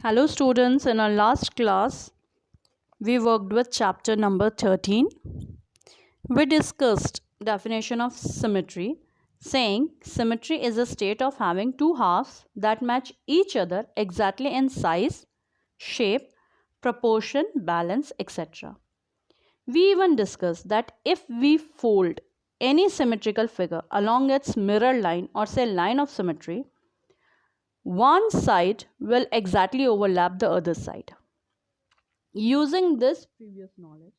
Hello students, in our last class we worked with chapter number 13. We discussed definition of symmetry, saying symmetry is a state of having two halves that match each other exactly in size, shape, proportion, balance, etc. We even discussed that if we fold any symmetrical figure along its mirror line or say line of symmetry, one side will exactly overlap the other side. Using this previous knowledge,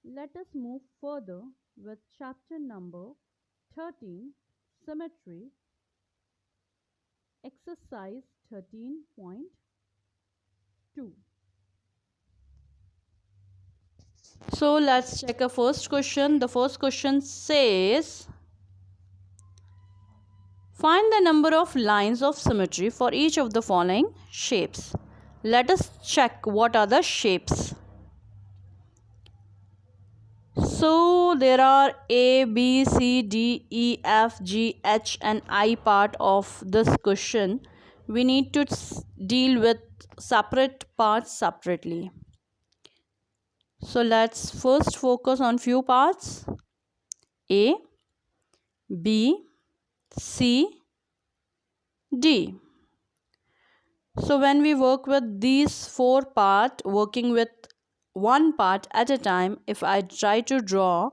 let us move further with chapter number 13, Symmetry, exercise 13.2. So let's check a first question. The first question says, find the number of lines of symmetry for each of the following shapes. Let us check what are the shapes. So there are A, B, C, D, E, F, G, H and I part of this question. We need to deal with separate parts separately. So let's first focus on few parts. A, B, C, D. So when we work with these four parts, working with one part at a time, if I try to draw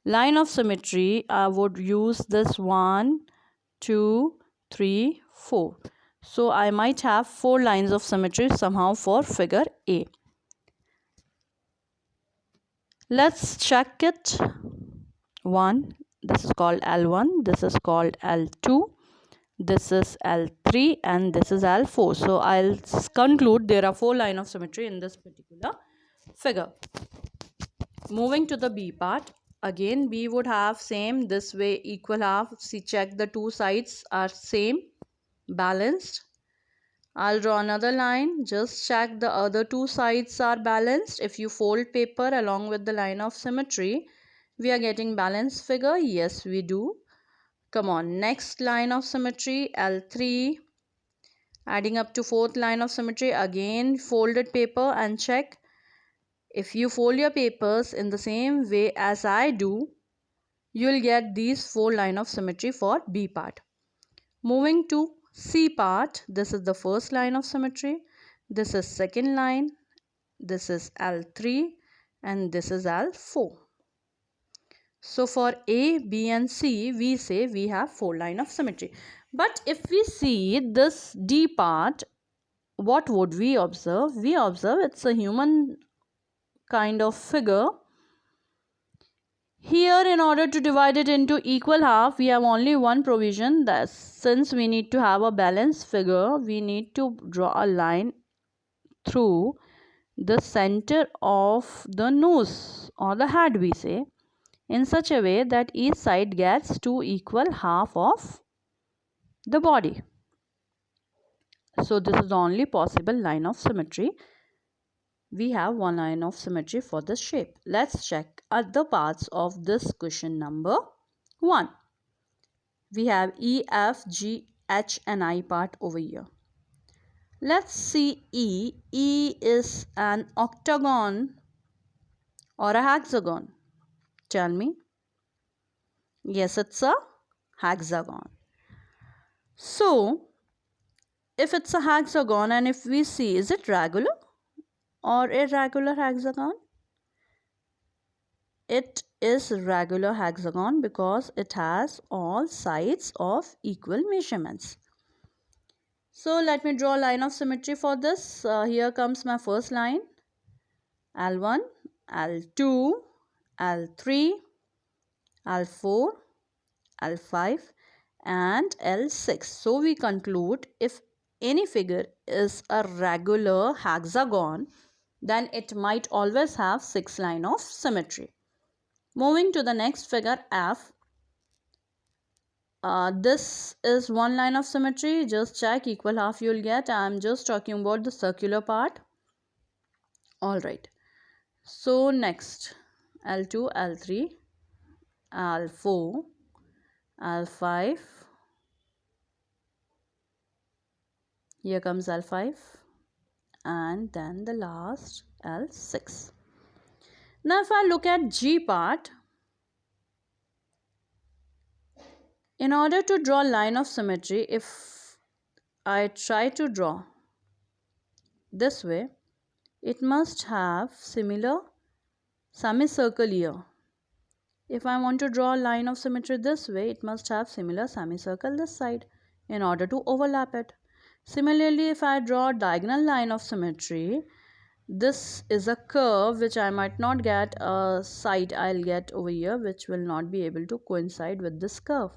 line of symmetry, I would use this 1, 2, 3, 4. So I might have 4 lines of symmetry somehow for figure A. Let's check it. 1, this is called L1, this is called L2, this is L3 and this is L4. So I'll conclude there are 4 lines of symmetry in this particular figure. Moving to the B part, again B would have same this way equal half. See, check the two sides are same, balanced. I'll draw another line, just check the other two sides are balanced. If you fold paper along with the line of symmetry, we are getting balanced figure. Yes, we do. Come on, next line of symmetry, L3, adding up to fourth line of symmetry. Again folded paper and check. If you fold your papers in the same way as I do, you'll get these 4 line of symmetry for B part. Moving to C part, this is the first line of symmetry, this is second line, this is L3 and this is L4. So for A, B and C, we say we have 4 line of symmetry. But if we see this D part, what would we observe? We observe it's a human kind of figure. Here, in order to divide it into equal half, we have only one provision, that since we need to have a balanced figure, we need to draw a line through the center of the nose or the head, we say, in such a way that each side gets 2 equal half of the body. So this is the only possible line of symmetry. We have one line of symmetry for this shape. Let's check other parts of this question number 1. We have E, F, G, H and I part over here. Let's see E. E is an octagon or a hexagon. Tell me. Yes, it's a hexagon. So, if it's a hexagon and if we see, is it regular or irregular hexagon? It is regular hexagon because it has all sides of equal measurements. So let me draw a line of symmetry for this. Here comes my first line. L1, L2, L3, L4, L5 and L6. So we conclude if any figure is a regular hexagon, then it might always have 6 lines of symmetry. Moving to the next figure F. This is one line of symmetry. Just check equal half you'll get. I'm just talking about the circular part. Alright. So next L2, L3, L4, L5. Here comes L5 and then the last L6. Now if I look at G part, in order to draw line of symmetry, if I try to draw this way, it must have similar semicircle here. If I want to draw a line of symmetry this way, it must have similar semicircle this side in order to overlap it. Similarly, if I draw a diagonal line of symmetry, this is a curve which I might not get a side I'll get over here which will not be able to coincide with this curve.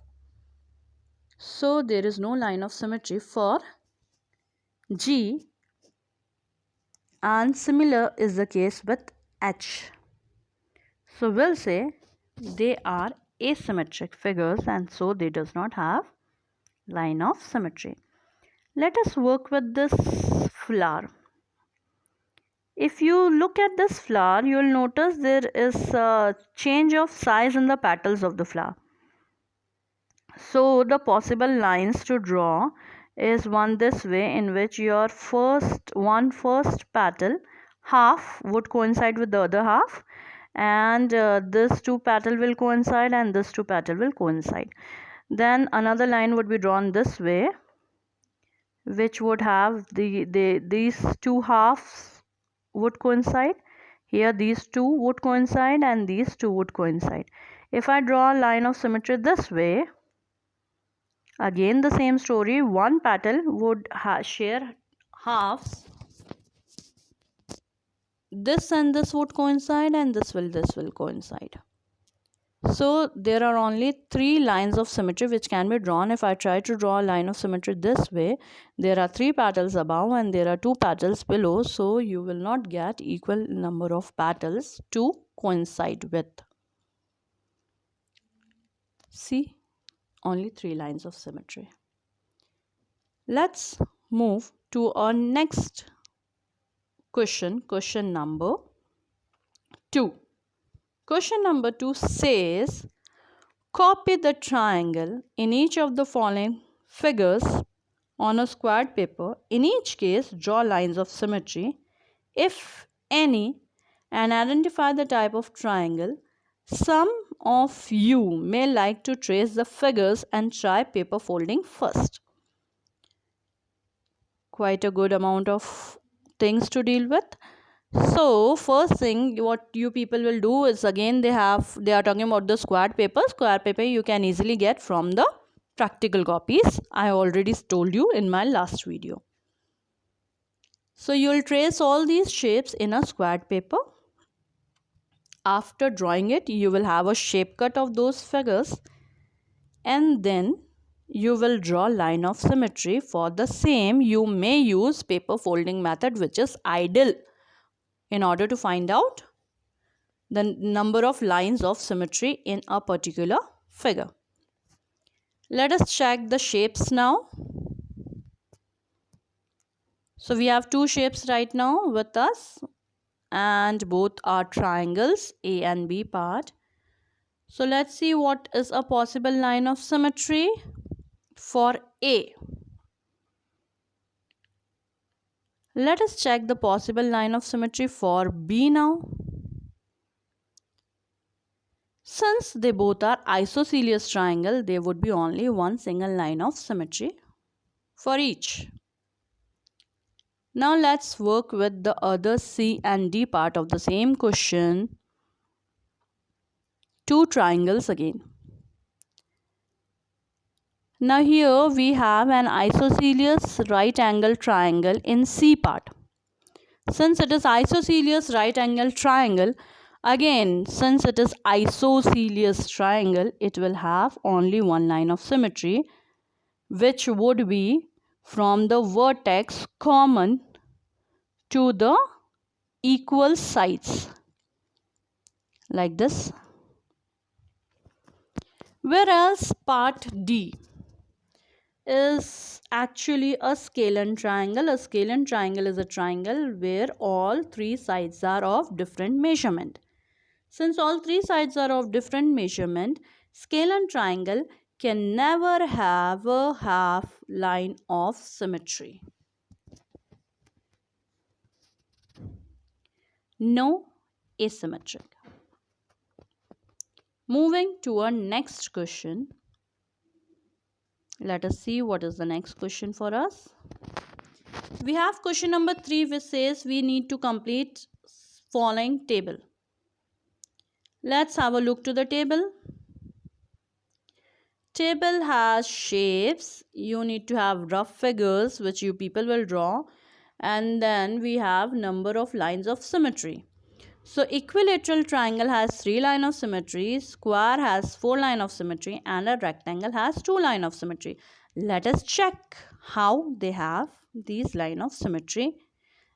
So there is no line of symmetry for G, and similar is the case with H. So we'll say they are asymmetric figures and so they does not have line of symmetry. Let us work with this flower. If you look at this flower, you will notice there is a change of size in the petals of the flower. So the possible lines to draw is one this way, in which your first petal half would coincide with the other half, and this two petal will coincide and this two petal will coincide. Then another line would be drawn this way, which would have these two halves would coincide. Here these two would coincide and these two would coincide. If I draw a line of symmetry this way, again the same story, one petal would share halves. This and this would coincide and this will coincide. So there are only three lines of symmetry which can be drawn. If I try to draw a line of symmetry this way, there are three petals above and there are two petals below, so you will not get equal number of petals to coincide with. See, only three lines of symmetry. Let's move to our next question number 2. Question number 2 says, copy the triangle in each of the following figures on a squared paper. In each case, draw lines of symmetry, if any, and identify the type of triangle. Some of you may like to trace the figures and try paper folding first. Quite a good amount of things to deal with. So first thing what you people will do is, again they are talking about the squared paper. Square paper you can easily get from the practical copies. I already told you in my last video. So you will trace all these shapes in a squared paper. After drawing it, you will have a shape cut of those figures, and then you will draw line of symmetry. For the same, you may use paper folding method, which is ideal, in order to find out the number of lines of symmetry in a particular figure. Let us check the shapes now. So we have two shapes right now with us, and both are triangles, A and B part. So let's see what is a possible line of symmetry for A. Let us check the possible line of symmetry for B now. Since they both are isosceles triangle, there would be only one single line of symmetry for each. Now let's work with the other C and D part of the same question. Two triangles again. Now here we have an isosceles right angle triangle in C part. Since it is isosceles right angle triangle, again since it is isosceles triangle, it will have only one line of symmetry, which would be from the vertex common to the equal sides, like this. Whereas part D is actually a scalene triangle. A scalene triangle is a triangle where all three sides are of different measurement. Since all three sides are of different measurement, scalene triangle can never have a half line of symmetry. No asymmetric. Moving to our next question. Let us see what is the next question for us. We have question number 3, which says we need to complete following table. Let's have a look to the table. Table has shapes. You need to have rough figures which you people will draw, and then we have number of lines of symmetry. So equilateral triangle has 3 line of symmetry, square has 4 line of symmetry, and a rectangle has 2 line of symmetry. Let us check how they have these line of symmetry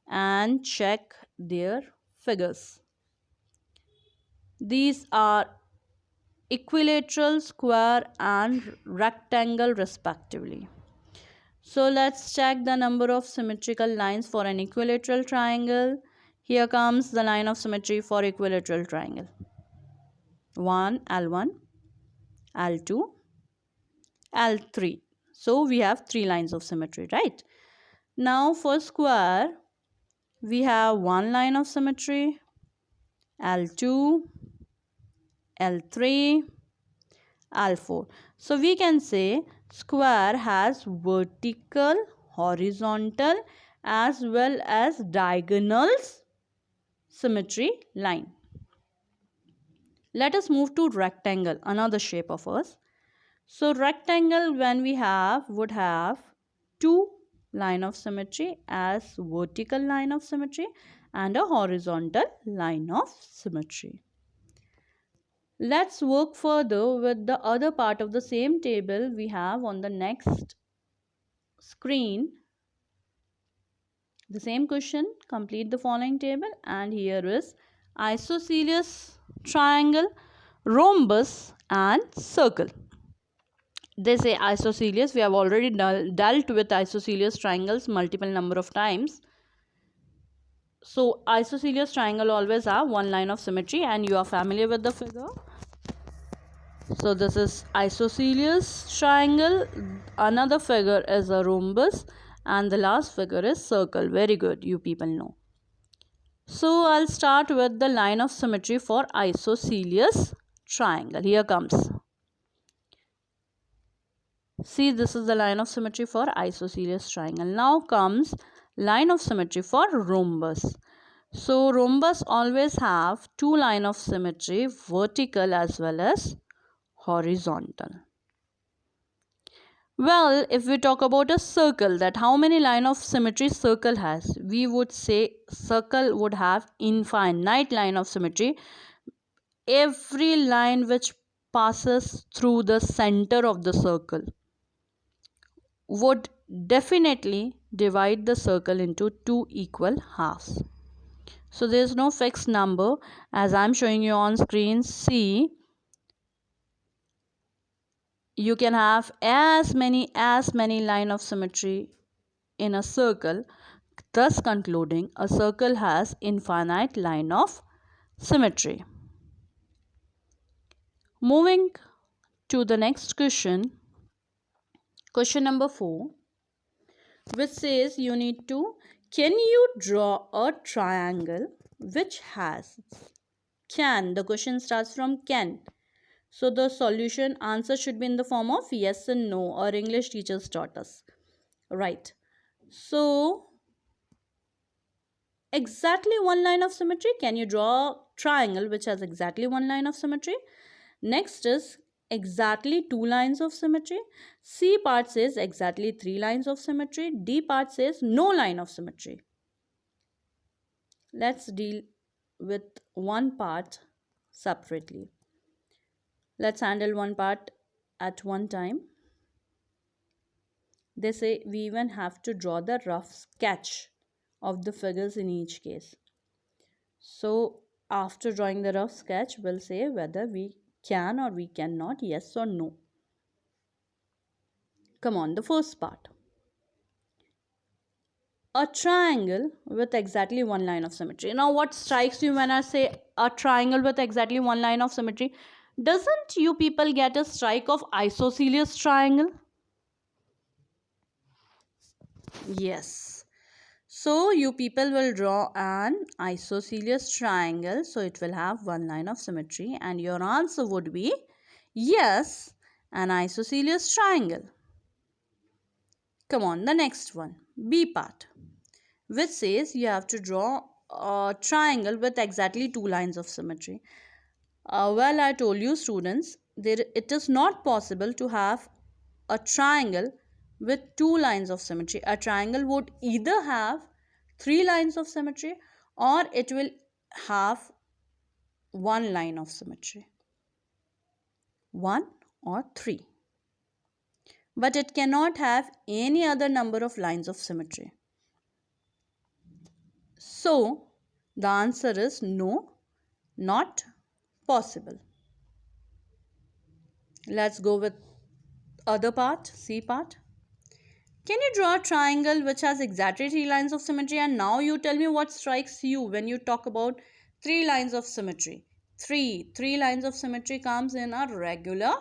and check their figures. These are equilateral, square, and rectangle respectively. So let's check the number of symmetrical lines for an equilateral triangle. Here comes the line of symmetry for equilateral triangle. 1, L1, L2, L3. So we have 3 lines of symmetry, right? Now for square, we have 1 line of symmetry, L2, L3, L4. So we can say square has vertical, horizontal as well as diagonals symmetry line. Let us move to rectangle, another shape of us. So rectangle when we have would have 2 line of symmetry as vertical line of symmetry and a horizontal line of symmetry. Let's work further with the other part of the same table we have on the next screen. The same question, complete the following table, and here is isosceles triangle, rhombus and circle. They say isosceles. We have already dealt with isosceles triangles multiple number of times. So isosceles triangle always have 1 line of symmetry, and you are familiar with the figure. So this is isosceles triangle. Another figure is a rhombus, and the last figure is circle. Very good, you people know. So I'll start with the line of symmetry for isosceles triangle. Here comes. See, this is the line of symmetry for isosceles triangle. Now comes line of symmetry for rhombus. So rhombus always have 2 line of symmetry, vertical as well as horizontal. Well, if we talk about a circle, that how many line of symmetry circle has, we would say circle would have infinite line of symmetry. Every line which passes through the center of the circle would definitely divide the circle into 2 equal halves. So there is no fixed number, as I am showing you on screen. See, you can have as many line of symmetry in a circle, thus concluding a circle has infinite line of symmetry. Moving to the next question, question number 4, which says you need to, can you draw a triangle which has, can, the question starts from can. So the solution answer should be in the form of yes and no. Our English teachers taught us. Right. So exactly 1 line of symmetry. Can you draw a triangle which has exactly 1 line of symmetry? Next is exactly 2 lines of symmetry. C part says exactly 3 lines of symmetry. D part says no line of symmetry. Let's deal with one part separately. Let's handle one part at one time. They say we even have to draw the rough sketch of the figures in each case. So after drawing the rough sketch, we'll say whether we can or we cannot, yes or no. Come on, the first part. A triangle with exactly 1 line of symmetry. Now what strikes you when I say a triangle with exactly 1 line of symmetry? Doesn't you people get a strike of isosceles triangle? Yes. So you people will draw an isosceles triangle. So it will have one line of symmetry, and your answer would be yes, an isosceles triangle. Come on, the next one, B part, which says you have to draw a triangle with exactly two lines of symmetry. Well, I told you, students, it is not possible to have a triangle with two lines of symmetry. A triangle would either have three lines of symmetry, or it will have one line of symmetry, one or three. But it cannot have any other number of lines of symmetry. So, the answer is no, not possible. Let's go with other part, C part. Can you draw a triangle which has exactly three lines of symmetry? And now you tell me what strikes you when you talk about three lines of symmetry. Three lines of symmetry comes in a regular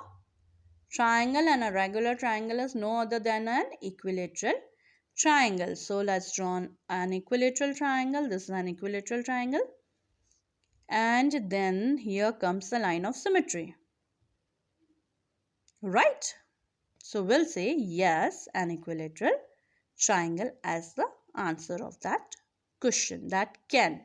triangle, and a regular triangle is no other than an equilateral triangle. So let's draw an equilateral triangle. This is an equilateral triangle. And then here comes the line of symmetry. Right? So we'll say yes, an equilateral triangle as the answer of that question. That can.